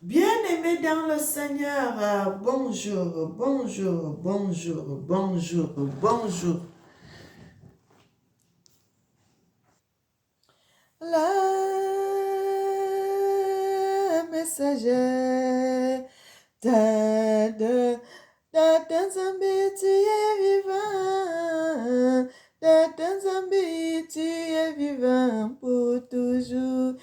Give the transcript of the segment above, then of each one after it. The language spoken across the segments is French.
Bien-aimés dans le Seigneur, bonjour, bonjour, bonjour, bonjour, bonjour. La messagère de Zambie, tu es vivant. De Zambie, tu es vivant pour toujours.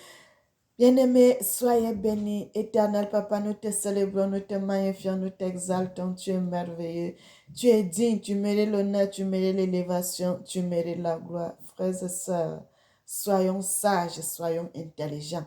Bien-aimés, soyez bénis. Éternel Papa, nous te célébrons, nous te magnifions, nous t'exaltons. Tu es merveilleux. Tu es digne, tu mérites l'honneur, tu mérites l'élévation, tu mérites la gloire. Frères et sœurs, soyons sages, soyons intelligents.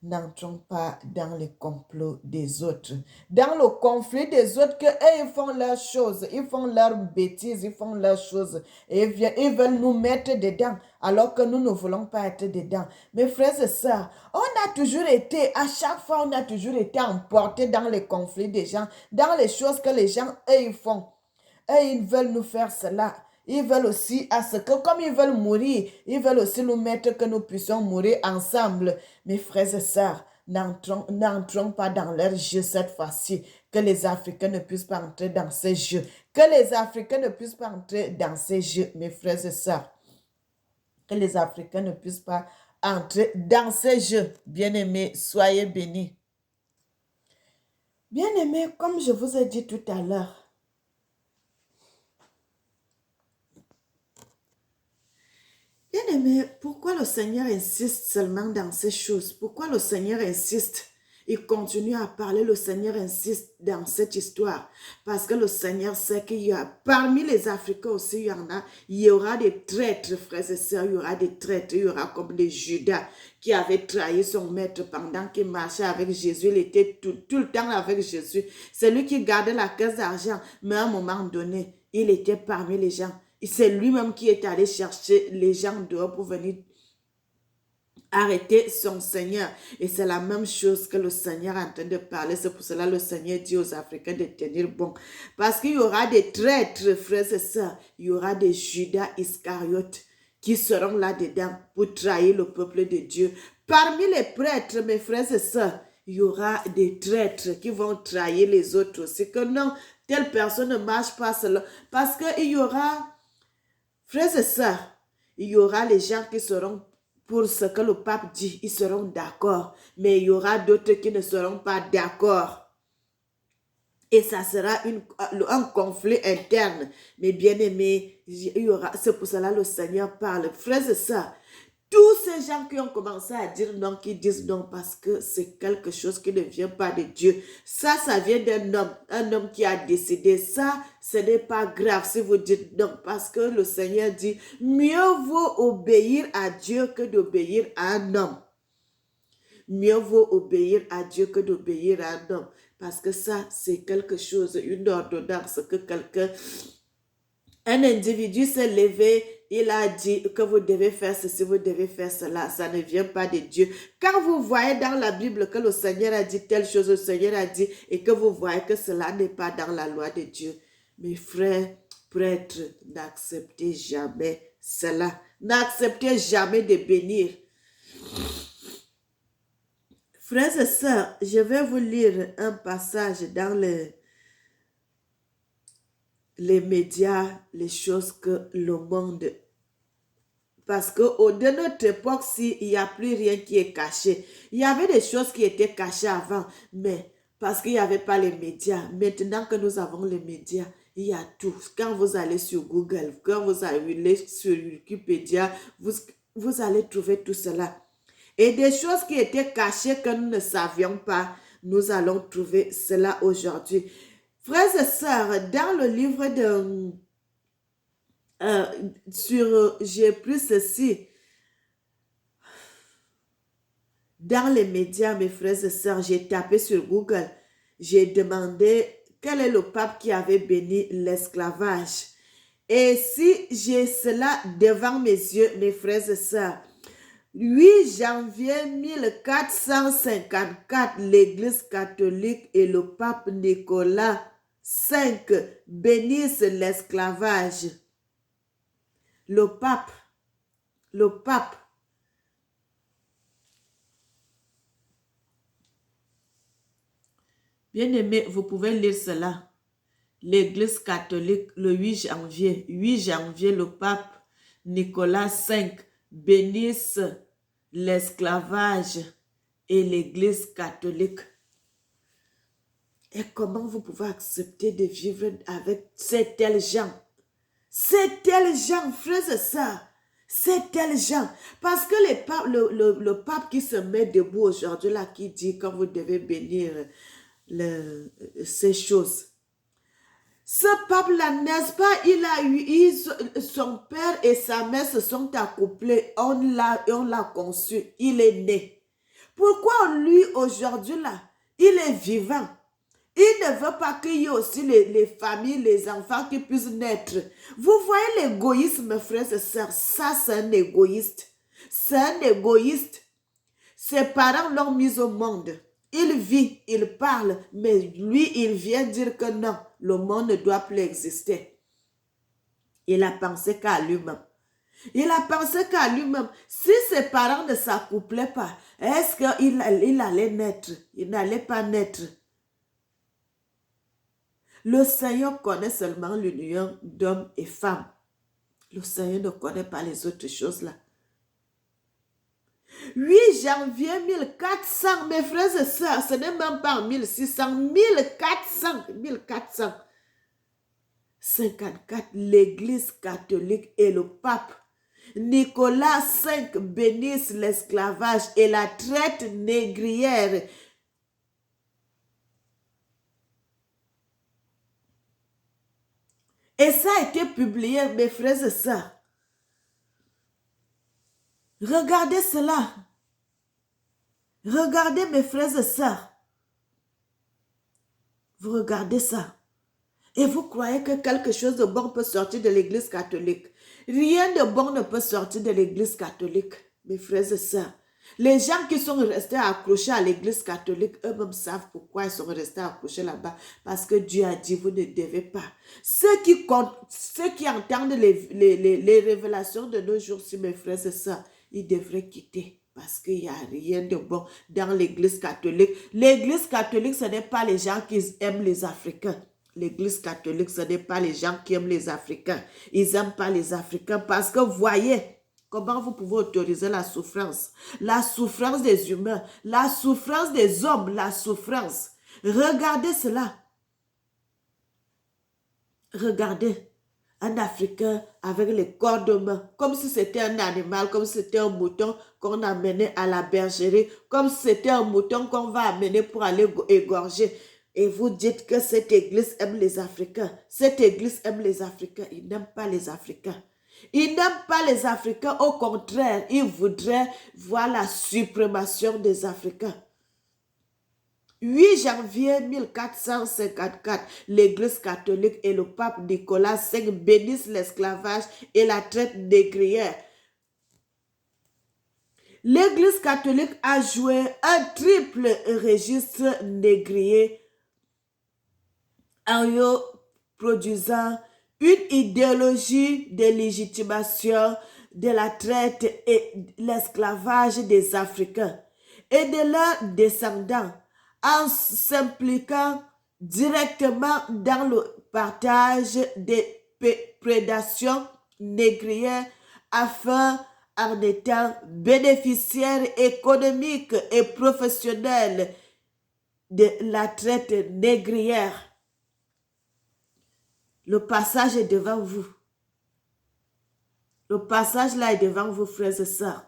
N'entrons pas dans les complots des autres, dans le conflit des autres, que eux, ils font leurs choses, ils font leurs bêtises, ils font leurs choses, et ils veulent nous mettre dedans, alors que nous ne voulons pas être dedans. Mes frères et sœurs, on a toujours été, à chaque fois, on a toujours été emportés dans les conflits des gens, dans les choses que les gens, eux, ils font. Et ils veulent nous faire cela. Ils veulent aussi, à ce que, comme ils veulent mourir, ils veulent aussi nous mettre que nous puissions mourir ensemble. Mes frères et sœurs, n'entrons pas dans leur jeu cette fois-ci. Que les Africains ne puissent pas entrer dans ces jeux. Que les Africains ne puissent pas entrer dans ces jeux, mes frères et sœurs. Que les Africains ne puissent pas entrer dans ces jeux. Bien-aimés, soyez bénis. Bien-aimés, comme je vous ai dit tout à l'heure, bien-aimé, pourquoi le Seigneur insiste seulement dans ces choses? Pourquoi le Seigneur insiste? Il continue à parler, le Seigneur insiste dans cette histoire. Parce que le Seigneur sait qu'il y a, parmi les Africains aussi, il y aura des traîtres, frères et sœurs, il y aura des traîtres, il y aura comme des Judas qui avaient trahi son maître pendant qu'il marchait avec Jésus. Il était tout le temps avec Jésus. C'est lui qui gardait la caisse d'argent, mais à un moment donné, il était parmi les gens. C'est lui-même qui est allé chercher les gens dehors pour venir arrêter son Seigneur. Et c'est la même chose que le Seigneur est en train de parler. C'est pour cela que le Seigneur dit aux Africains de tenir bon. Parce qu'il y aura des traîtres, frères et sœurs. Il y aura des Judas Iscariotes qui seront là-dedans pour trahir le peuple de Dieu. Parmi les prêtres, mes frères et sœurs, il y aura des traîtres qui vont trahir les autres aussi. Que non, telle personne ne marche pas seule. Parce qu'il y aura, frères et sœurs, il y aura les gens qui seront pour ce que le pape dit, ils seront d'accord. Mais il y aura d'autres qui ne seront pas d'accord. Et ça sera un conflit interne. Mais bien aimé, c'est pour cela que le Seigneur parle. Frères et sœurs, tous ces gens qui ont commencé à dire non, qui disent non parce que c'est quelque chose qui ne vient pas de Dieu. Ça vient un homme qui a décidé. Ça, ce n'est pas grave si vous dites non parce que le Seigneur dit, mieux vaut obéir à Dieu que d'obéir à un homme. Mieux vaut obéir à Dieu que d'obéir à un homme. Parce que ça, c'est quelque chose, une ordonnance que un individu s'est levé, il a dit que vous devez faire ceci, vous devez faire cela. Ça ne vient pas de Dieu. Quand vous voyez dans la Bible que le Seigneur a dit telle chose, le Seigneur a dit, et que vous voyez que cela n'est pas dans la loi de Dieu, mes frères, prêtres, n'acceptez jamais cela. N'acceptez jamais de bénir. Frères et sœurs, je vais vous lire un passage dans les médias, les choses que le monde. Parce que de notre époque-ci, il n'y a plus rien qui est caché. Il y avait des choses qui étaient cachées avant, mais parce qu'il n'y avait pas les médias. Maintenant que nous avons les médias, il y a tout. Quand vous allez sur Google, quand vous allez sur Wikipédia, vous allez trouver tout cela. Et des choses qui étaient cachées que nous ne savions pas, nous allons trouver cela aujourd'hui. Frères et sœurs, dans le livre de... j'ai pris ceci dans les médias, mes frères et sœurs, j'ai tapé sur Google, j'ai demandé quel est le pape qui avait béni l'esclavage. Et si j'ai cela devant mes yeux, mes frères et sœurs, 8 janvier 1454, l'Église catholique et le pape Nicolas V bénissent l'esclavage. Le pape, Bien-aimés, vous pouvez lire cela. L'Église catholique, le 8 janvier, le pape Nicolas V bénisse l'esclavage et l'Église catholique. Et comment vous pouvez accepter de vivre avec ces tels gens? C'est tels gens, frères et sœurs. C'est tels gens. Parce que le pape qui se met debout aujourd'hui, là, qui dit quand vous devez bénir ces choses. Ce pape-là, n'est-ce pas, son père et sa mère se sont accouplés. On l'a conçu. Il est né. Pourquoi lui, aujourd'hui, là, il est vivant? Il ne veut pas qu'il y ait aussi les familles, les enfants qui puissent naître. Vous voyez l'égoïsme, frères et sœurs, ça c'est un égoïste. C'est un égoïste. Ses parents l'ont mis au monde. Il vit, il parle, mais lui, il vient dire que non, le monde ne doit plus exister. Il a pensé qu'à lui-même. Il a pensé qu'à lui-même. Si ses parents ne s'accouplaient pas, est-ce qu'il allait naître? Il n'allait pas naître. Le Seigneur connaît seulement l'union d'hommes et femmes. Le Seigneur ne connaît pas les autres choses là. 8 janvier 1400, mes frères et sœurs, ce n'est même pas 1600, 1454, l'Église catholique et le pape Nicolas V bénissent l'esclavage et la traite négrière. Et ça a été publié, mes frères et sœurs. Regardez cela. Regardez, mes frères et sœurs. Vous regardez ça. Et vous croyez que quelque chose de bon peut sortir de l'Église catholique. Rien de bon ne peut sortir de l'Église catholique, mes frères et sœurs. Les gens qui sont restés accrochés à l'Église catholique, eux-mêmes savent pourquoi ils sont restés accrochés là-bas. Parce que Dieu a dit, vous ne devez pas. Ceux qui entendent les révélations de nos jours, si mes frères et sœurs, ils devraient quitter. Parce qu'il n'y a rien de bon dans l'Église catholique. L'Église catholique, ce n'est pas les gens qui aiment les Africains. L'Église catholique, ce n'est pas les gens qui aiment les Africains. Ils n'aiment pas les Africains parce que voyez comment vous pouvez autoriser la souffrance des humains, la souffrance des hommes, la souffrance. Regardez cela. Regardez un Africain avec les corps de main, comme si c'était un animal, comme si c'était un mouton qu'on amenait à la bergerie, comme si c'était un mouton qu'on va amener pour aller égorger. Et vous dites que cette église aime les Africains. Cette église aime les Africains. Ils n'aiment pas les Africains. Ils n'aiment pas les Africains. Au contraire, ils voudraient voir la suprémation des Africains. 8 janvier 1454, l'Église catholique et le pape Nicolas V bénissent l'esclavage et la traite négrière. L'Église catholique a joué un triple registre négrier en produisant une idéologie de légitimation de la traite et l'esclavage des Africains et de leurs descendants en s'impliquant directement dans le partage des prédations négrières afin en étant bénéficiaires économiques et professionnels de la traite négrière. Le passage est devant vous. Le passage là est devant vous, frères et sœurs.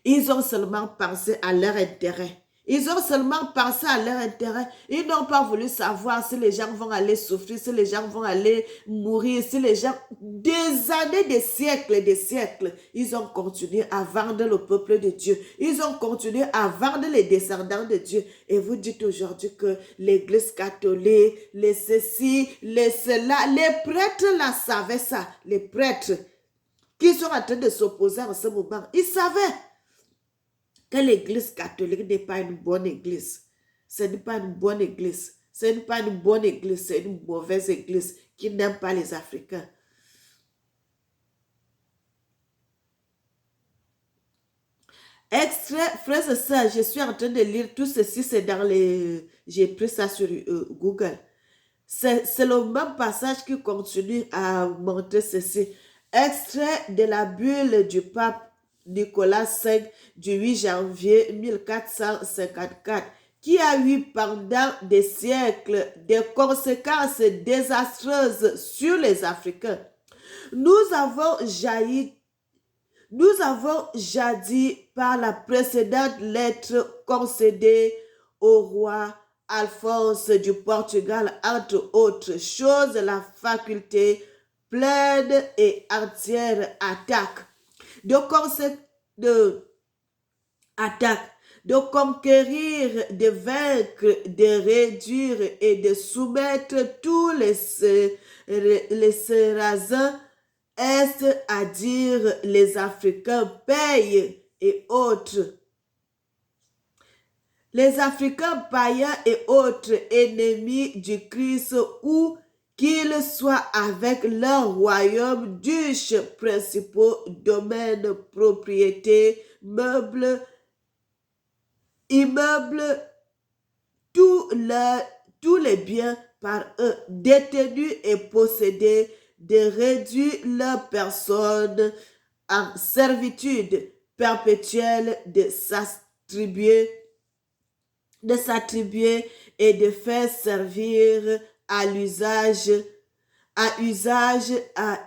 Ils ont seulement pensé à leur intérêt. Ils ont seulement pensé à leur intérêt. Ils n'ont pas voulu savoir si les gens vont aller souffrir, si les gens vont aller mourir, si les gens... Des années, des siècles, ils ont continué à vendre le peuple de Dieu. Ils ont continué à vendre les descendants de Dieu. Et vous dites aujourd'hui que l'Église catholique, les ceci, les cela, les prêtres là savaient ça. Les prêtres qui sont en train de s'opposer en ce moment, ils savaient que l'Église catholique n'est pas une bonne église. Ce n'est pas une bonne église. Ce n'est pas une bonne église, c'est une mauvaise église qui n'aime pas les Africains. Extrait, frères et sœurs, je suis en train de lire tout ceci, c'est dans les... J'ai pris ça sur Google. C'est le même passage qui continue à montrer ceci. Extrait de la bulle du pape Nicolas V du 8 janvier 1454, qui a eu pendant des siècles des conséquences désastreuses sur les Africains. Nous avons jadis par la précédente lettre concédée au roi Alphonse du Portugal, entre autres choses, la faculté pleine et entière de conquérir, de vaincre, de réduire et de soumettre tous les Sarrasins, c'est-à-dire les Africains payent et autres. Les Africains païens et autres ennemis du Christ, où qu'ils soient avec leurs royaumes, duches, principaux, domaines, propriétés, meubles, immeubles, tous les biens par eux détenus et possédés, de réduire leur personne en servitude perpétuelle, de s'attribuer et de faire servir à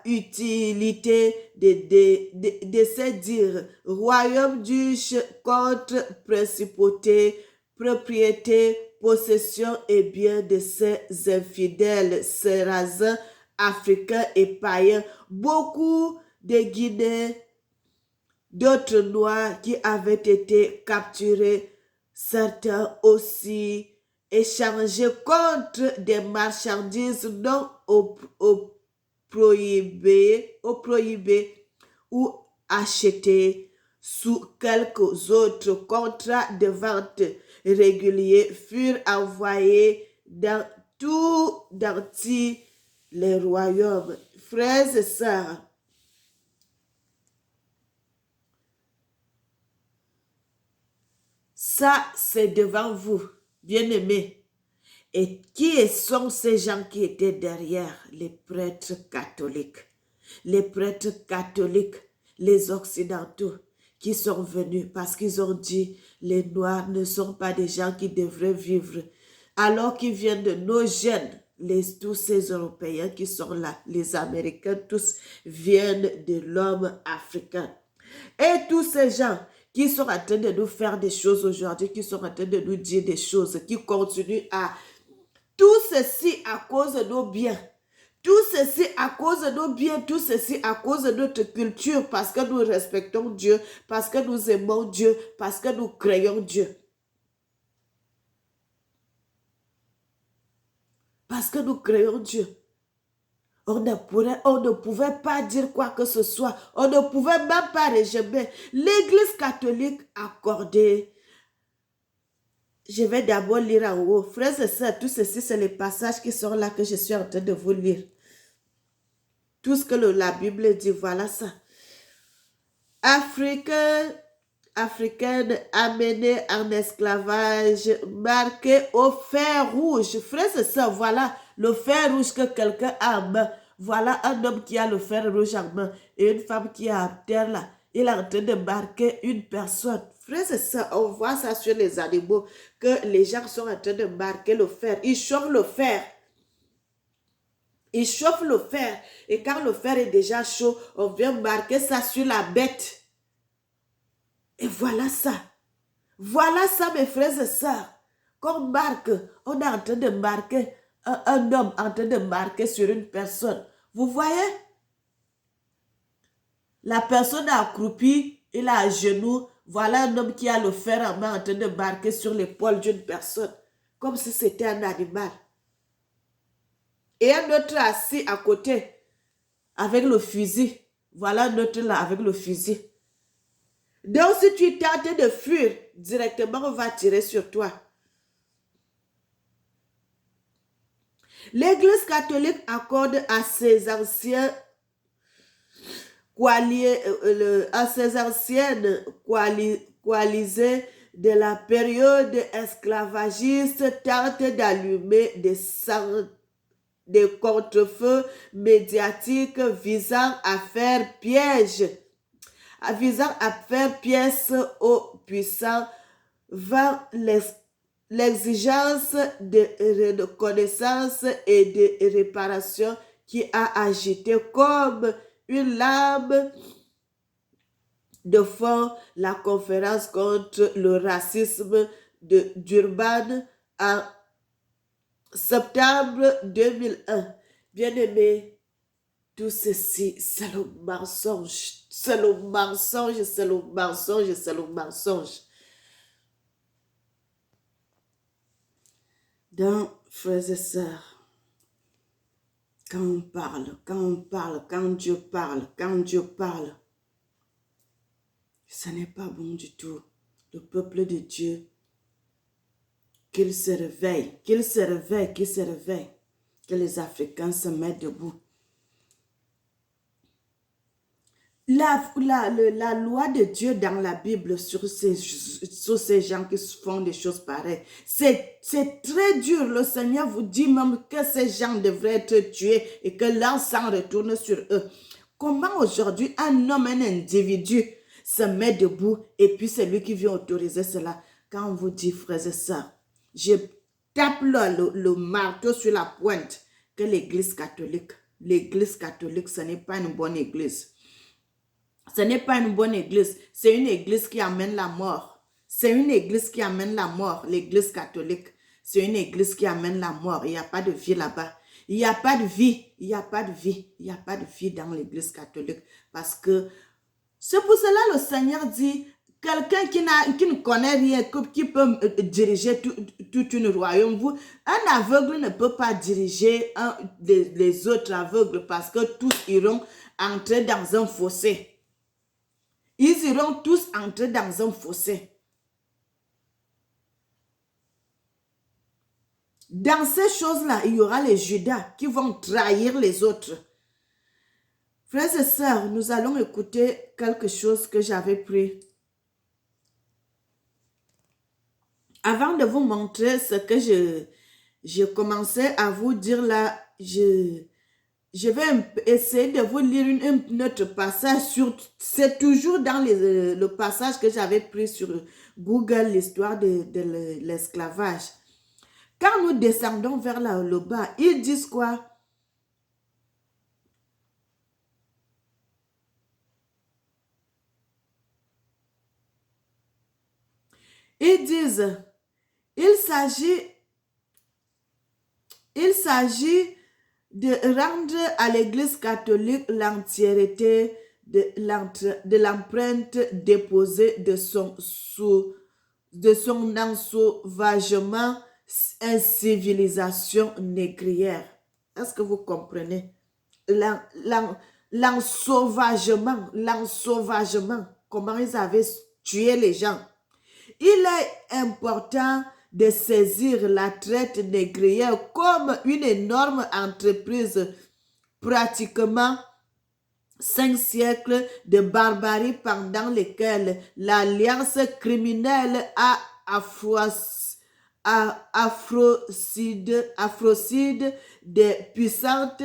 utilité de se dire royaume, duche, contre, principauté, propriété, possession et bien de ces infidèles sarrasins africains et païens, beaucoup de Guinéens, d'autres noirs qui avaient été capturés, certains aussi échangés contre des marchandises non prohibées ou achetées sous quelques autres contrats de vente réguliers, furent envoyés dans tous les royaumes. Frères et sœurs, ça c'est devant vous, bien-aimés. Et qui sont ces gens qui étaient derrière? Les prêtres catholiques. Les prêtres catholiques, les occidentaux, qui sont venus parce qu'ils ont dit les Noirs ne sont pas des gens qui devraient vivre. Alors qu'ils viennent de nos gènes, tous ces Européens qui sont là, les Américains, tous viennent de l'homme africain. Et tous ces gens qui sont en train de nous faire des choses aujourd'hui, qui sont en train de nous dire des choses, qui continuent à... Tout ceci à cause de nos biens. Tout ceci à cause de nos biens, tout ceci à cause de notre culture, parce que nous respectons Dieu, parce que nous aimons Dieu, parce que nous créons Dieu. Parce que nous créons Dieu. On ne pouvait pas dire quoi que ce soit. On ne pouvait même pas régimer. L'Église catholique accordée. Je vais d'abord lire en haut. Frères et sœurs, tout ceci, c'est les passages qui sont là que je suis en train de vous lire. Tout ce que la Bible dit, voilà ça. Africaine amenée en esclavage, marquée au fer rouge. Frères et sœurs, voilà le fer rouge que quelqu'un a en main. Voilà un homme qui a le fer rouge en main et une femme qui est à terre là. Il est en train de marquer une personne. Frères et sœurs, on voit ça sur les animaux, que les gens sont en train de marquer le fer. Ils chauffent le fer. Ils chauffent le fer. Et quand le fer est déjà chaud, on vient marquer ça sur la bête. Et voilà ça. Voilà ça, mes frères et sœurs. Qu'on marque, on est en train de marquer un homme en train de marquer sur une personne. Vous voyez? La personne est accroupie, il est à genoux. Voilà un homme qui a le fer en main en train de marquer sur l'épaule d'une personne. Comme si c'était un animal. Et un autre assis à côté avec le fusil. Voilà un autre là avec le fusil. Donc si tu tentes de fuir, directement on va tirer sur toi. L'Église catholique accorde à ses anciennes coalisés de la période esclavagiste tentent d'allumer des contre-feux médiatiques visant à faire pièce aux puissants vers l'exigence de reconnaissance et de réparation qui a agité comme une lame de fond la conférence contre le racisme de Durban en septembre 2001. Bien-aimés, tout ceci, c'est le mensonge. C'est le mensonge, c'est le mensonge, c'est le mensonge. Donc, frères et sœurs, quand on parle, quand Dieu parle, ce n'est pas bon du tout. Le peuple de Dieu, qu'il se réveille, que les Africains se mettent debout. La loi de Dieu dans la Bible sur ces gens qui font des choses pareilles, c'est très dur. Le Seigneur vous dit même que ces gens devraient être tués et que leur sang retourne sur eux. Comment aujourd'hui un homme, un individu se met debout et puis c'est lui qui vient autoriser cela? Quand on vous dit, frères et sœurs, je tape le marteau sur la pointe que l'église catholique, ce n'est pas une bonne église. Ce n'est pas une bonne église, c'est une église qui amène la mort. C'est une église qui amène la mort, l'église catholique. C'est une église qui amène la mort. Il n'y a pas de vie là-bas. Il n'y a pas de vie. Il n'y a pas de vie. Il n'y a pas de vie dans l'église catholique. Parce que c'est pour cela le Seigneur dit, quelqu'un qui ne connaît rien, qui peut diriger tout une royaume. Un aveugle ne peut pas diriger les autres aveugles parce que tous iront entrer dans un fossé. Ils iront tous entrer dans un fossé. Dans ces choses-là, il y aura les Judas qui vont trahir les autres. Frères et sœurs, nous allons écouter quelque chose que j'avais pris. Avant de vous montrer ce que je commençais à vous dire là, je vais essayer de vous lire un autre passage. C'est toujours dans le passage que j'avais pris sur Google, l'histoire de l'esclavage. Quand nous descendons vers le bas, ils disent quoi? Ils disent, il s'agit de rendre à l'Église catholique l'entièreté de l'empreinte déposée de son ensauvagement en civilisation négrière. Est-ce que vous comprenez? L'ensauvagement, comment ils avaient tué les gens. Il est important de saisir la traite négrière comme une énorme entreprise, pratiquement 5 siècles de barbarie pendant lesquels l'alliance criminelle afrocide des puissants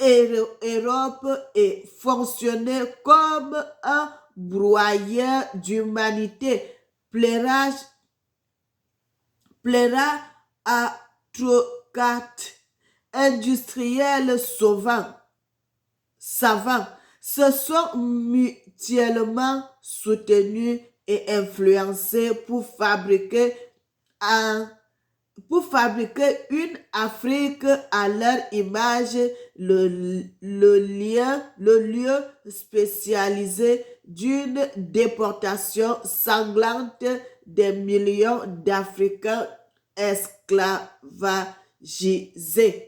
Europe et fonctionnait comme un broyeur d'humanité, plaira à trocates industriels savants, se sont mutuellement soutenus et influencés pour fabriquer une Afrique à leur image, le lieu spécialisé d'une déportation sanglante des millions d'Africains esclavagisés.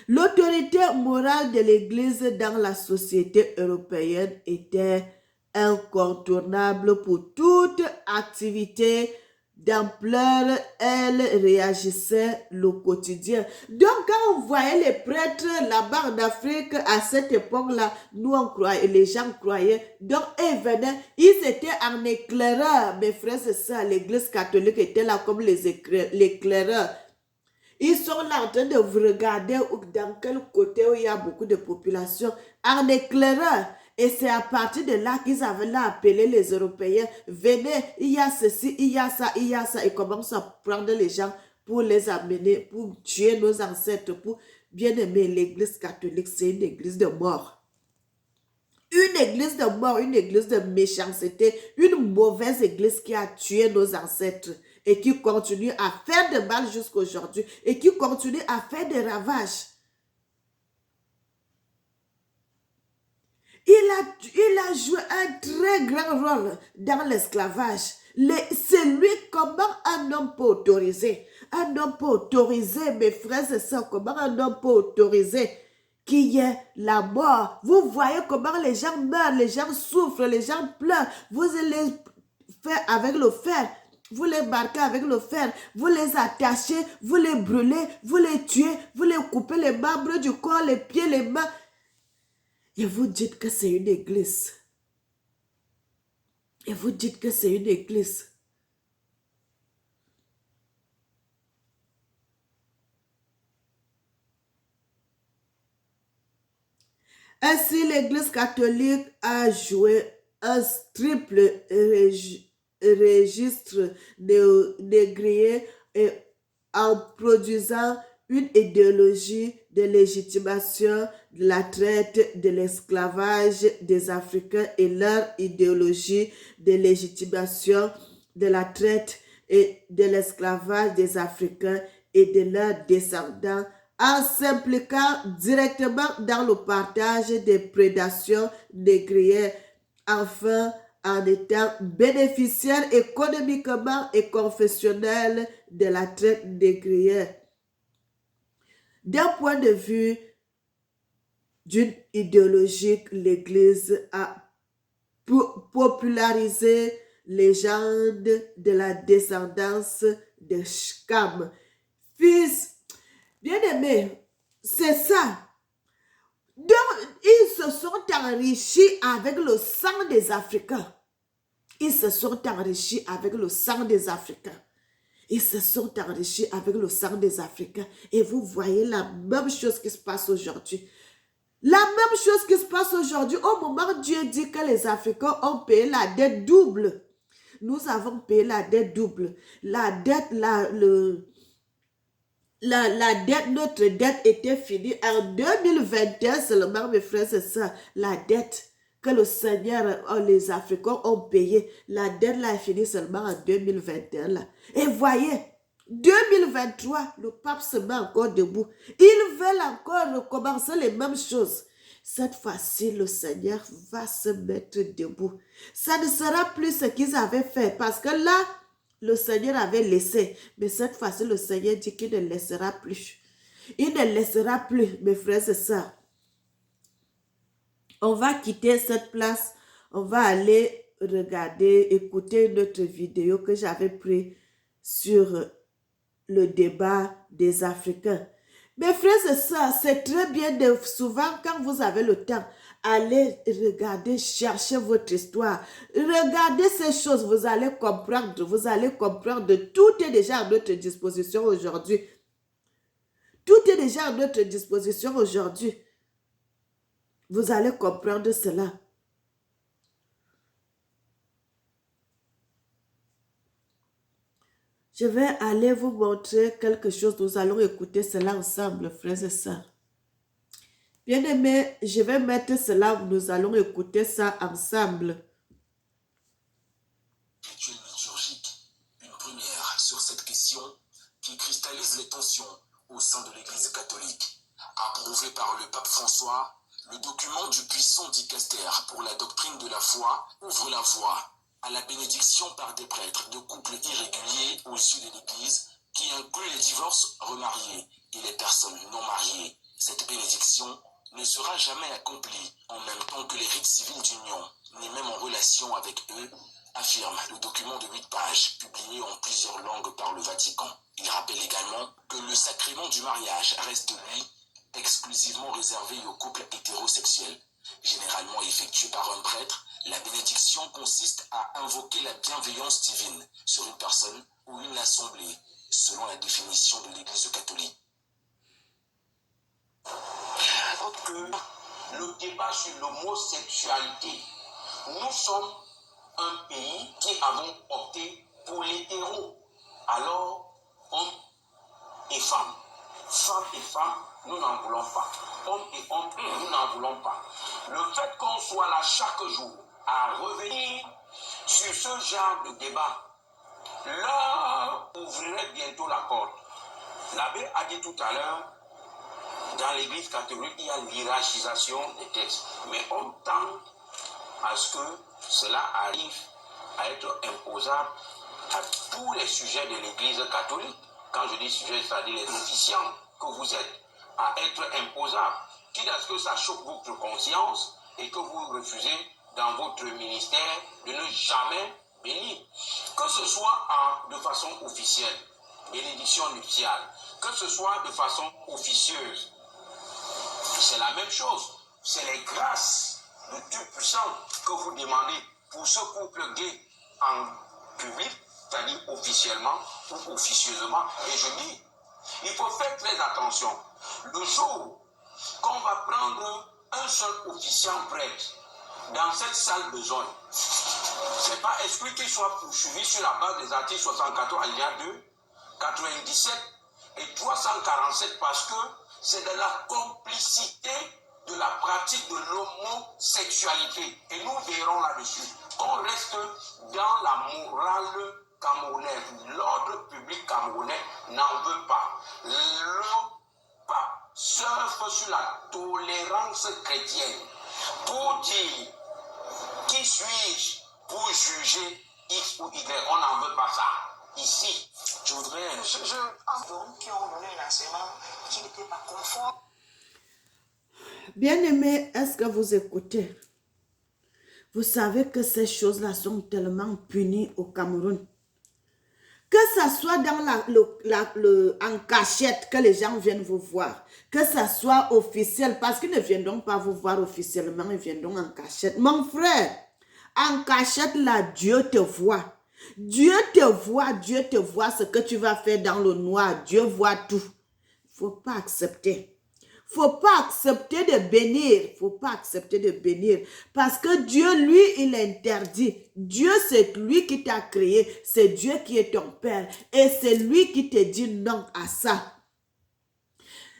L'autorité morale de l'Église dans la société européenne était incontournable pour toute activité d'ampleur. Elle réagissait le quotidien. Donc, quand on voyait les prêtres là-bas en Afrique, à cette époque-là, nous on croyait, les gens croyaient. Donc, ils venaient, ils étaient en éclaireur. Mes frères et sœurs, l'église catholique était là comme l'éclaireur. Ils sont là en train de vous regarder dans quel côté où il y a beaucoup de population, en éclaireur. Et c'est à partir de là qu'ils avaient là appelé les Européens. Venez, il y a ceci, il y a ça, il y a ça. Et commencent à prendre les gens pour les amener, pour tuer nos ancêtres, pour bien aimer l'église catholique. C'est une église de mort. Une église de mort, une église de méchanceté, une mauvaise église qui a tué nos ancêtres et qui continue à faire de mal jusqu'à aujourd'hui et qui continue à faire des ravages. Il a joué un très grand rôle dans l'esclavage. C'est lui, comment un homme peut autoriser? Un homme peut autoriser, mes frères et sœurs, comment un homme peut autoriser qu'il y ait la mort? Vous voyez comment les gens meurent, les gens souffrent, les gens pleurent. Vous les faites avec le fer. Vous les marquez avec le fer, vous les attachez, vous les brûlez, vous les tuez, vous les coupez les membres du corps, les pieds, les mains. Et vous dites que c'est une église. Et vous dites que c'est une église. Ainsi, l'église catholique a joué un triple registre négrier et en produisant une idéologie de légitimation de la traite, de l'esclavage des Africains et leur idéologie de légitimation de la traite et de l'esclavage des Africains et de leurs descendants en s'impliquant directement dans le partage des prédations négrières, enfin en étant bénéficiaire économiquement et confessionnel de la traite négrière. D'un point de vue d'une idéologie, l'Église a popularisé les légendes de la descendance de Shkam, fils. Bien-aimé, c'est ça. Donc, ils se sont enrichis avec le sang des Africains. Ils se sont enrichis avec le sang des Africains. Ils se sont enrichis avec le sang des Africains. Et vous voyez la même chose qui se passe aujourd'hui. La même chose qui se passe aujourd'hui. Au moment où Dieu dit que les Africains ont payé la dette double. Nous avons payé la dette double. La dette, notre dette était finie en 2021 seulement, mes frères et sœurs. La dette que le Seigneur, les Africains ont payée, la dette là est finie seulement en 2021. Là. Et voyez, 2023, le pape se met encore debout. Ils veulent encore recommencer les mêmes choses. Cette fois-ci, le Seigneur va se mettre debout. Ça ne sera plus ce qu'ils avaient fait parce que là, le Seigneur avait laissé, mais cette fois-ci, le Seigneur dit qu'il ne laissera plus. Il ne laissera plus, mes frères et sœurs. On va quitter cette place, on va aller regarder, écouter une autre vidéo que j'avais prise sur le débat des Africains. Mes frères et sœurs, c'est très bien de souvent quand vous avez le temps, allez regarder, chercher votre histoire. Regardez ces choses, vous allez comprendre. Tout est déjà à notre disposition aujourd'hui. Tout est déjà à notre disposition aujourd'hui. Vous allez comprendre cela. Je vais aller vous montrer quelque chose. Nous allons écouter cela ensemble, frères et sœurs. Bien-aimés, je vais mettre cela. Nous allons écouter ça ensemble. Rituel liturgique. Une première sur cette question qui cristallise les tensions au sein de l'Église catholique. Approuvé par le pape François, le document du puissant dicaster pour la doctrine de la foi ouvre la voie à la bénédiction par des prêtres de couples irréguliers aux yeux de l'Église qui inclut les divorces remariés et les personnes non mariées. Cette bénédiction ne sera jamais accomplie en même temps que les rites civils d'union, ni même en relation avec eux, affirme le document de 8 pages, publié en plusieurs langues par le Vatican. Il rappelle également que le sacrement du mariage reste, lui, exclusivement réservé aux couples hétérosexuels. Généralement effectué par un prêtre, la bénédiction consiste à invoquer la bienveillance divine sur une personne ou une assemblée, selon la définition de l'Église catholique. Que le débat sur l'homosexualité, nous sommes un pays qui avons opté pour l'hétéro. Alors, hommes et femmes, nous n'en voulons pas. Hommes et hommes, nous n'en voulons pas. Le fait qu'on soit là chaque jour à revenir sur ce genre de débat, là, ouvrirait bientôt la porte. L'abbé a dit tout à l'heure, dans l'église catholique, il y a l'hierarchisation des textes. Mais on tend à ce que cela arrive à être imposable à tous les sujets de l'église catholique. Quand je dis sujet, c'est-à-dire les officiants que vous êtes, à être imposable. Quitte à ce que ça choque votre conscience et que vous refusez dans votre ministère de ne jamais bénir. Que ce soit de façon officielle, bénédiction nuptiale, que ce soit de façon officieuse, c'est la même chose. C'est les grâces de Dieu puissant que vous demandez pour ce couple gay en public, c'est-à-dire officiellement ou officieusement. Et je dis, il faut faire très attention. Le jour qu'on va prendre un seul officiant prêtre dans cette salle de zone, c'est pas exclu qu'il soit poursuivi sur la base des articles 74 alinéa 2, 97 et 347 parce que c'est de la complicité de la pratique de l'homosexualité. Et nous verrons là-dessus qu'on reste dans la morale camerounaise. L'ordre public camerounais n'en veut pas. Le pape surfe sur la tolérance chrétienne pour dire qui suis-je pour juger X ou Y. On n'en veut pas ça. Ici, je voudrais... qui ont donné un enseignement qui n'était pas conforme. Bien-aimés, est-ce que vous écoutez? Vous savez que ces choses-là sont tellement punies au Cameroun. Que ça soit dans en cachette que les gens viennent vous voir, que ça soit officiel, parce qu'ils ne viendront pas vous voir officiellement, ils viendront en cachette. Mon frère, en cachette là, Dieu te voit. Dieu te voit ce que tu vas faire dans le noir. Dieu voit tout. Il ne faut pas accepter. Il ne faut pas accepter de bénir. Il ne faut pas accepter de bénir. Parce que Dieu, lui, il interdit. Dieu, c'est lui qui t'a créé. C'est Dieu qui est ton Père. Et c'est lui qui te dit non à ça.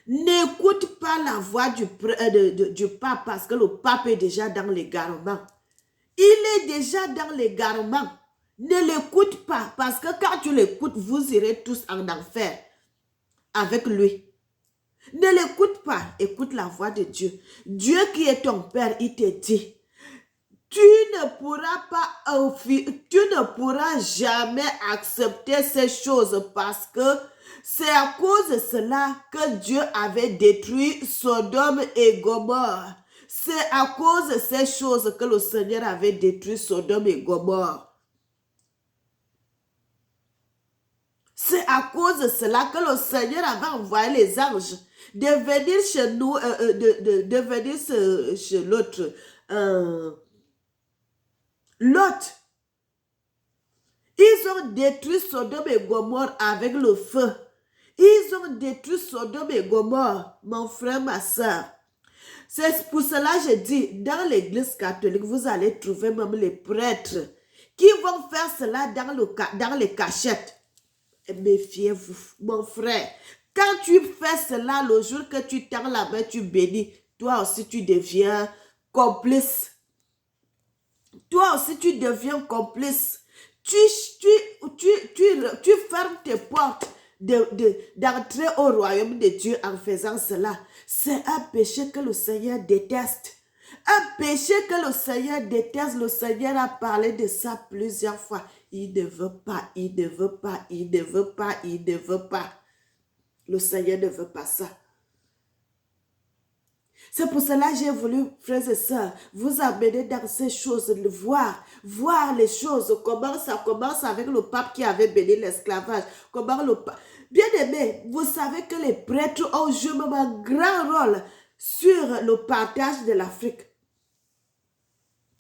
N'écoute pas la voix du pape parce que le pape est déjà dans l'égarement. Il est déjà dans l'égarement. Ne l'écoute pas parce que quand tu l'écoutes, vous irez tous en enfer avec lui. Ne l'écoute pas, écoute la voix de Dieu. Dieu qui est ton Père, il te dit, tu ne pourras jamais accepter ces choses parce que c'est à cause de cela que Dieu avait détruit Sodome et Gomorrhe. C'est à cause de ces choses que le Seigneur avait détruit Sodome et Gomorrhe. C'est à cause de cela que le Seigneur avait envoyé les anges de venir chez nous, de venir chez l'autre, Lot. Ils ont détruit Sodome et Gomorrhe avec le feu. Ils ont détruit Sodome et Gomorrhe, mon frère, ma soeur. C'est pour cela que je dis, dans l'église catholique, vous allez trouver même les prêtres qui vont faire cela dans les cachettes. Méfiez-vous, mon frère. Quand tu fais cela, le jour que tu tends la main, tu bénis, toi aussi tu deviens complice. Toi aussi tu deviens complice. Tu fermes tes portes d'entrer au royaume de Dieu en faisant cela. C'est un péché que le Seigneur déteste. Un péché que le Seigneur déteste. Le Seigneur a parlé de ça plusieurs fois. Il ne veut pas, il ne veut pas, il ne veut pas, il ne veut pas. Le Seigneur ne veut pas ça. C'est pour cela que j'ai voulu, frères et sœurs, vous amener dans ces choses, voir les choses, comment ça commence avec le pape qui avait béni l'esclavage, comment le pape... Bien aimé, vous savez que les prêtres ont joué même un grand rôle sur le partage de l'Afrique.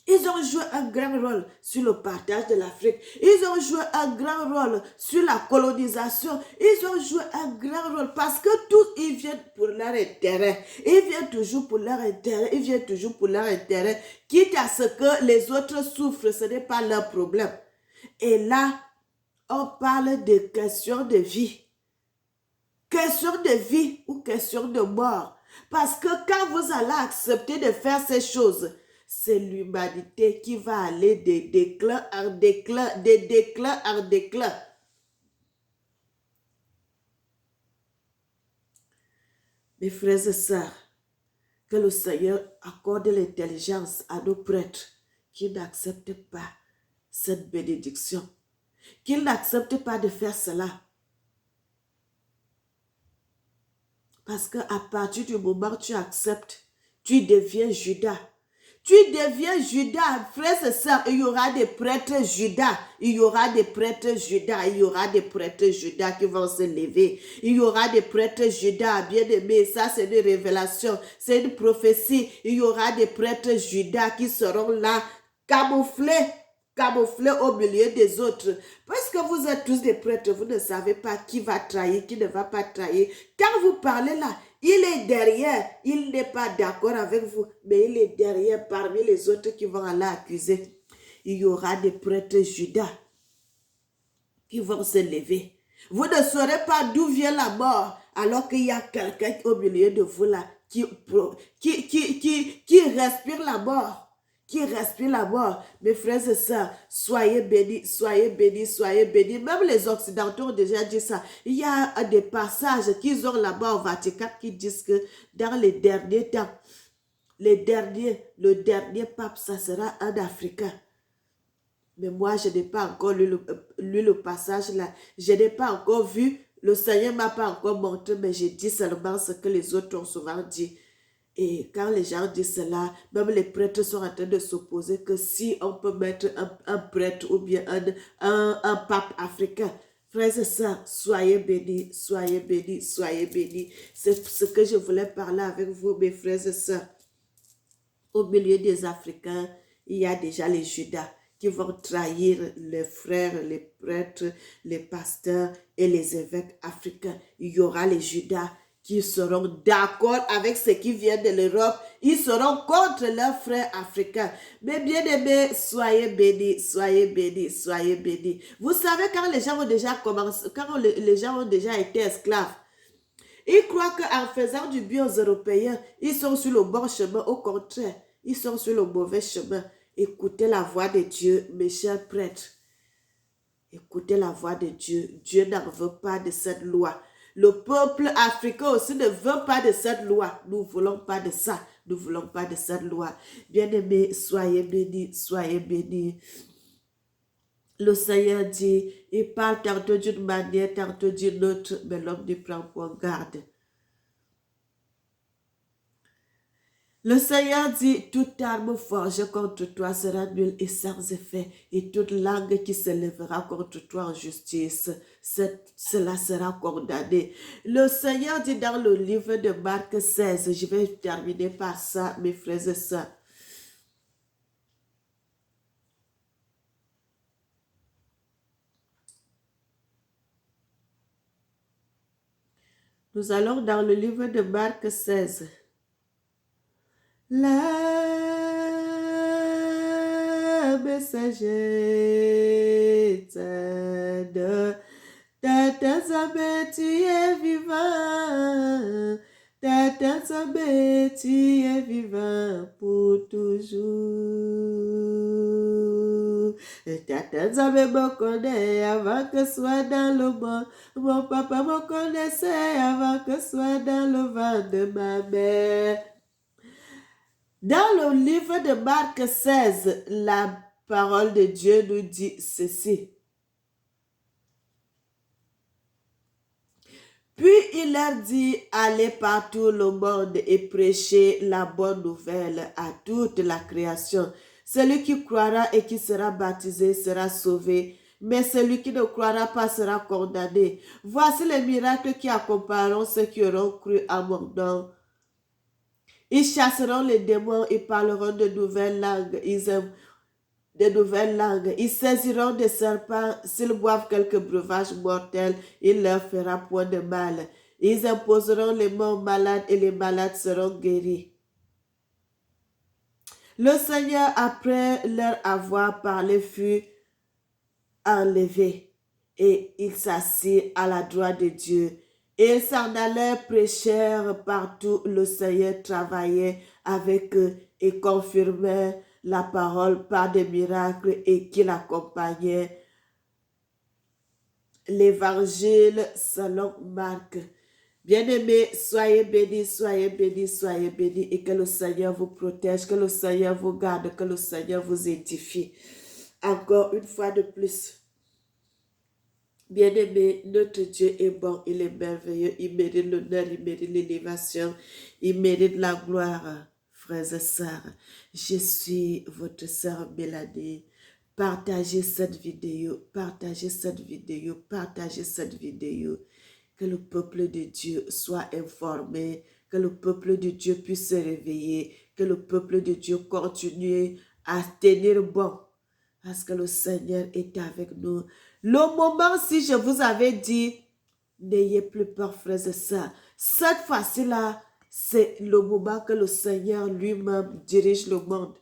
Ils ont joué un grand rôle sur le partage de l'Afrique. Ils ont joué un grand rôle sur la colonisation. Ils ont joué un grand rôle parce que tous, ils viennent pour leur intérêt. Ils viennent toujours pour leur intérêt. Ils viennent toujours pour leur intérêt. Quitte à ce que les autres souffrent, ce n'est pas leur problème. Et là, on parle de questions de vie. Question de vie ou question de mort. Parce que quand vous allez accepter de faire ces choses, c'est l'humanité qui va aller de déclin en déclin, de déclin en déclin. Mes frères et sœurs, que le Seigneur accorde l'intelligence à nos prêtres qui n'acceptent pas cette bénédiction, qu'ils n'acceptent pas de faire cela. Parce qu'à partir du moment où tu acceptes, tu deviens Judas. Tu deviens Judas, frères et sœurs, il y aura des prêtres Judas, il y aura des prêtres Judas, il y aura des prêtres Judas qui vont se lever. Il y aura des prêtres Judas, bien aimés, ça c'est une révélation, c'est une prophétie. Il y aura des prêtres Judas qui seront là, camouflés au milieu des autres. Parce que vous êtes tous des prêtres, vous ne savez pas qui va trahir, qui ne va pas trahir. Quand vous parlez là, il est derrière, il n'est pas d'accord avec vous, mais il est derrière parmi les autres qui vont aller accuser. Il y aura des prêtres Judas qui vont se lever. Vous ne saurez pas d'où vient la mort, alors qu'il y a quelqu'un au milieu de vous là qui respire la mort. Qui respire la mort. Mes frères et sœurs, soyez bénis, soyez bénis, soyez bénis. Même les Occidentaux ont déjà dit ça. Il y a des passages qu'ils ont là-bas au Vatican qui disent que dans les derniers temps, le dernier pape, ça sera un Africain. Mais moi, je n'ai pas encore lu le passage là. Je n'ai pas encore vu. Le Seigneur ne m'a pas encore montré, mais j'ai dit seulement ce que les autres ont souvent dit. Et quand les gens disent cela, même les prêtres sont en train de s'opposer que si on peut mettre un prêtre ou bien un pape africain. Frères et sœurs, soyez bénis, soyez bénis, soyez bénis. C'est ce que je voulais parler avec vous, mes frères et sœurs. Au milieu des Africains, il y a déjà les Judas qui vont trahir les frères, les prêtres, les pasteurs et les évêques africains. Il y aura les Judas qui seront d'accord avec ce qui vient de l'Europe. Ils seront contre leurs frères africains. Mais bien aimés, soyez bénis, soyez bénis, soyez bénis. Vous savez, quand les gens ont déjà commencé, quand les gens ont déjà été esclaves, ils croient qu'en faisant du bien aux Européens, ils sont sur le bon chemin. Au contraire, ils sont sur le mauvais chemin. Écoutez la voix de Dieu, mes chers prêtres. Écoutez la voix de Dieu. Dieu n'en veut pas de cette loi. Le peuple africain aussi ne veut pas de cette loi. Nous ne voulons pas de ça. Nous ne voulons pas de cette loi. Bien-aimés, soyez bénis, soyez bénis. Le Seigneur dit, il parle tantôt d'une manière, tantôt d'une autre, mais l'homme ne prend point garde. Le Seigneur dit, toute arme forgée contre toi sera nulle et sans effet, et toute langue qui se lèvera contre toi en justice, cela sera condamné. Le Seigneur dit dans le livre de Marc 16, je vais terminer par ça, mes frères et sœurs. Nous allons dans le livre de Marc 16. La messagère de Tata Zabé, tu es vivant. Tata Zabé, tu es vivant pour toujours. Tata Zabé me connaît avant que soit dans le monde. Mon papa me connaissait avant que soit dans le ventre de ma mère. Dans le livre de Marc 16, la parole de Dieu nous dit ceci. Puis il leur dit, allez par tout le monde et prêchez la bonne nouvelle à toute la création. Celui qui croira et qui sera baptisé sera sauvé, mais celui qui ne croira pas sera condamné. Voici les miracles qui accompagneront ceux qui auront cru à mon nom. Ils chasseront les démons, ils parleront de nouvelles langues, ils saisiront des serpents, s'ils boivent quelques breuvages mortels, il leur fera point de mal. Ils imposeront les mains aux malades et les malades seront guéris. Le Seigneur, après leur avoir parlé, fut enlevé et il s'assit à la droite de Dieu. Et ils s'en allèrent, prêchèrent partout. Le Seigneur travaillait avec eux et confirmait la parole par des miracles et qui l'accompagnaient. L'évangile selon Marc. Bien-aimés, soyez bénis, soyez bénis, soyez bénis et que le Seigneur vous protège, que le Seigneur vous garde, que le Seigneur vous édifie. Encore une fois de plus. Bien-aimé, notre Dieu est bon, il est merveilleux, il mérite l'honneur, il mérite l'élévation, il mérite la gloire, frères et sœurs. Je suis votre sœur Mélanie. Partagez cette vidéo, partagez cette vidéo, partagez cette vidéo. Que le peuple de Dieu soit informé, que le peuple de Dieu puisse se réveiller, que le peuple de Dieu continue à tenir bon, parce que le Seigneur est avec nous. Le moment, si je vous avais dit, n'ayez plus peur, frères et sœurs, cette fois-ci-là, c'est le moment que le Seigneur lui-même dirige le monde.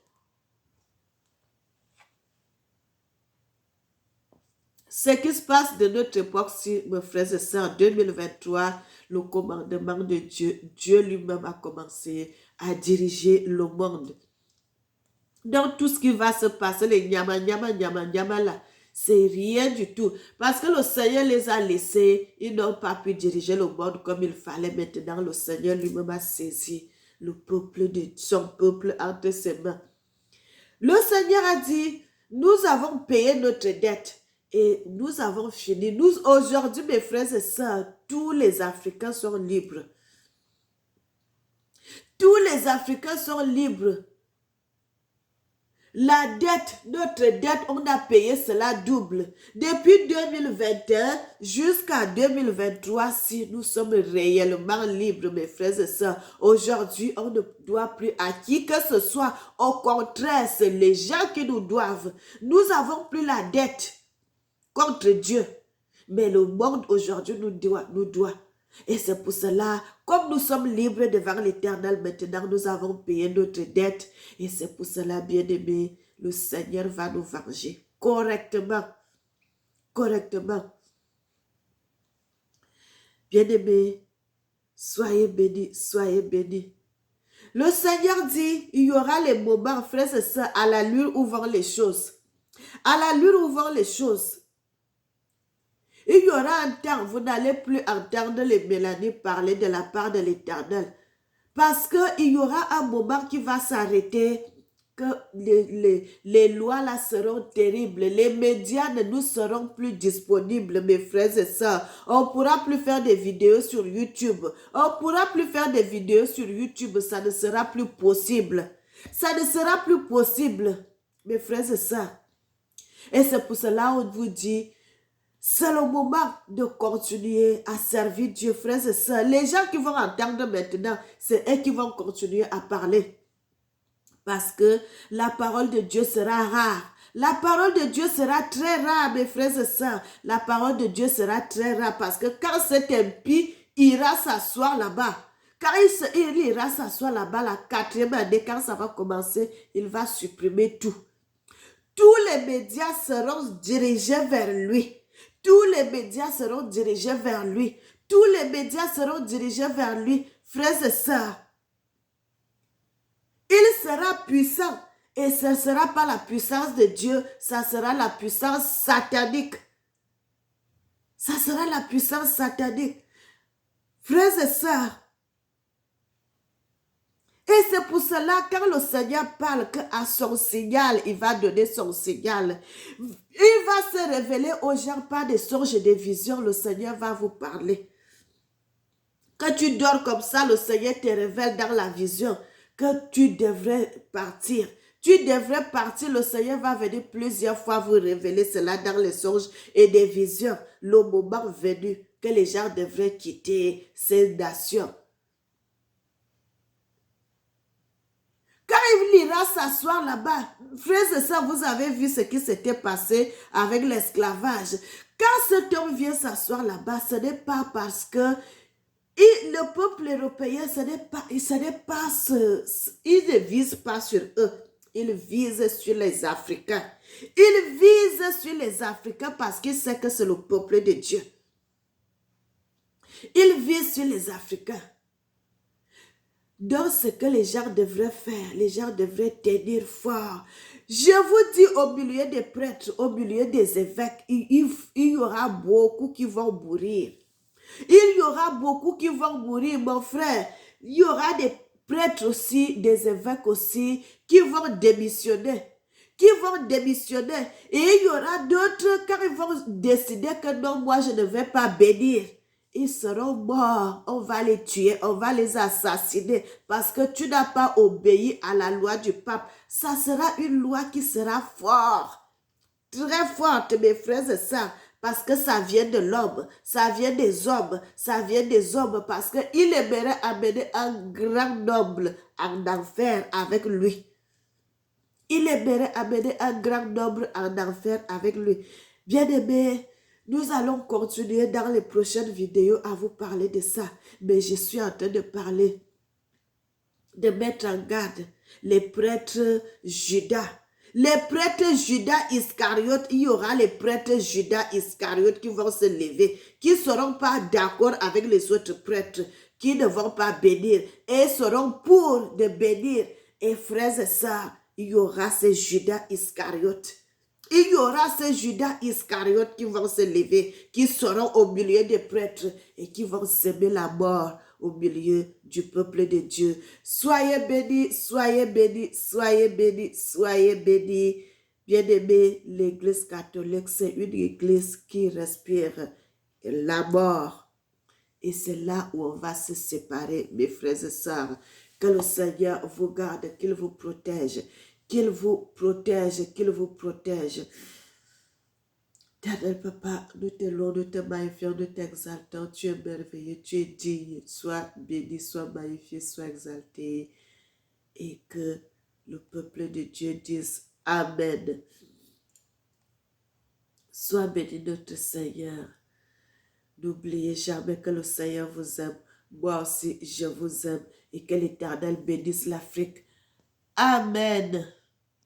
Ce qui se passe de notre époque, si mes frères et sœurs, en 2023, le commandement de Dieu, Dieu lui-même a commencé à diriger le monde. Donc, tout ce qui va se passer, les nyama là, c'est rien du tout. Parce que le Seigneur les a laissés, ils n'ont pas pu diriger le monde comme il fallait. Maintenant, le Seigneur lui-même a saisi le peuple de son peuple entre ses mains. Le Seigneur a dit, nous avons payé notre dette. Et nous avons fini. Nous, aujourd'hui, mes frères et sœurs, tous les Africains sont libres. Tous les Africains sont libres. La dette, notre dette, on a payé cela double. Depuis 2021 jusqu'à 2023, si nous sommes réellement libres, mes frères et sœurs, aujourd'hui, on ne doit plus à qui que ce soit. Au contraire, c'est les gens qui nous doivent. Nous n'avons plus la dette contre Dieu. Mais le monde aujourd'hui nous doit. Et c'est pour cela, comme nous sommes libres devant l'Éternel, maintenant nous avons payé notre dette. Et c'est pour cela, bien-aimés, le Seigneur va nous venger correctement. Correctement. Bien-aimés, soyez bénis, soyez bénis. Le Seigneur dit, il y aura les moments, frères et sœurs, à la lune où vont les choses. À la lune où vont les choses. Il y aura un temps, vous n'allez plus entendre les Mélanie parler de la part de l'Éternel. Parce qu'il y aura un moment qui va s'arrêter, que les lois là seront terribles. Les médias ne nous seront plus disponibles, mes frères et sœurs. On ne pourra plus faire des vidéos sur YouTube. On ne pourra plus faire des vidéos sur YouTube. Ça ne sera plus possible. Ça ne sera plus possible, mes frères et sœurs. Et c'est pour cela qu'on vous dit, c'est le moment de continuer à servir Dieu, frères et sœurs. Les gens qui vont entendre maintenant, c'est eux qui vont continuer à parler. Parce que la parole de Dieu sera rare. La parole de Dieu sera très rare, mes frères et sœurs. La parole de Dieu sera très rare parce que quand cet impie ira s'asseoir là-bas, quand il ira s'asseoir là-bas, la 4e année, quand ça va commencer, il va supprimer tout. Tous les médias seront dirigés vers lui. Tous les médias seront dirigés vers lui. Tous les médias seront dirigés vers lui. Frères et sœurs, il sera puissant. Et ce ne sera pas la puissance de Dieu, ça sera la puissance satanique. Ça sera la puissance satanique. Frères et sœurs, et c'est pour cela, quand le Seigneur parle qu'à son signal, il va donner son signal. Il va se révéler aux gens par des songes et des visions. Le Seigneur va vous parler. Que tu dors comme ça, le Seigneur te révèle dans la vision que tu devrais partir. Tu devrais partir, le Seigneur va venir plusieurs fois vous révéler cela dans les songes et des visions. Le moment venu que les gens devraient quitter ces nations. Quand il ira s'asseoir là-bas, frères et sœurs, vous avez vu ce qui s'était passé avec l'esclavage. Quand cet homme vient s'asseoir là-bas, ce n'est pas parce que le peuple européen, il ne vise pas sur eux, il vise sur les Africains. Il vise sur les Africains parce qu'il sait que c'est le peuple de Dieu. Il vise sur les Africains. Donc, ce que les gens devraient faire, les gens devraient tenir fort. Je vous dis, au milieu des prêtres, au milieu des évêques, il y aura beaucoup qui vont mourir. Il y aura beaucoup qui vont mourir, mon frère. Il y aura des prêtres aussi, des évêques aussi, qui vont démissionner. Et il y aura d'autres, quand ils vont décider que non, moi je ne vais pas bénir, ils seront morts, on va les tuer, on va les assassiner parce que tu n'as pas obéi à la loi du pape. Ça sera une loi qui sera forte, très forte, mes frères et sœurs, parce que ça vient de l'homme, ça vient des hommes, parce qu'il aimerait amener un grand noble en enfer avec lui. Il aimerait amener un grand nombre en enfer avec lui. Bien-aimés, nous allons continuer dans les prochaines vidéos à vous parler de ça. Mais je suis en train de parler, de mettre en garde les prêtres Judas. Les prêtres Judas Iscariotes, il y aura les prêtres Judas Iscariotes qui vont se lever, qui ne seront pas d'accord avec les autres prêtres, qui ne vont pas bénir et seront pour de bénir. Et frères et sœurs, il y aura ces Judas Iscariotes. Il y aura ces Judas Iscariotes qui vont se lever, qui seront au milieu des prêtres et qui vont semer la mort au milieu du peuple de Dieu. Soyez bénis, soyez bénis, soyez bénis, soyez bénis. Bien-aimés, l'Église catholique, c'est une église qui respire la mort. Et c'est là où on va se séparer, mes frères et sœurs. Que le Seigneur vous garde, qu'il vous protège, qu'il vous protège, qu'il vous protège. Éternel Papa, nous te louons, nous te magnifions, nous t'exaltons. Tu es merveilleux, tu es digne. Sois béni, sois magnifié, sois exalté. Et que le peuple de Dieu dise Amen. Sois béni notre Seigneur. N'oubliez jamais que le Seigneur vous aime. Moi aussi, je vous aime. Et que l'Éternel bénisse l'Afrique. Amen.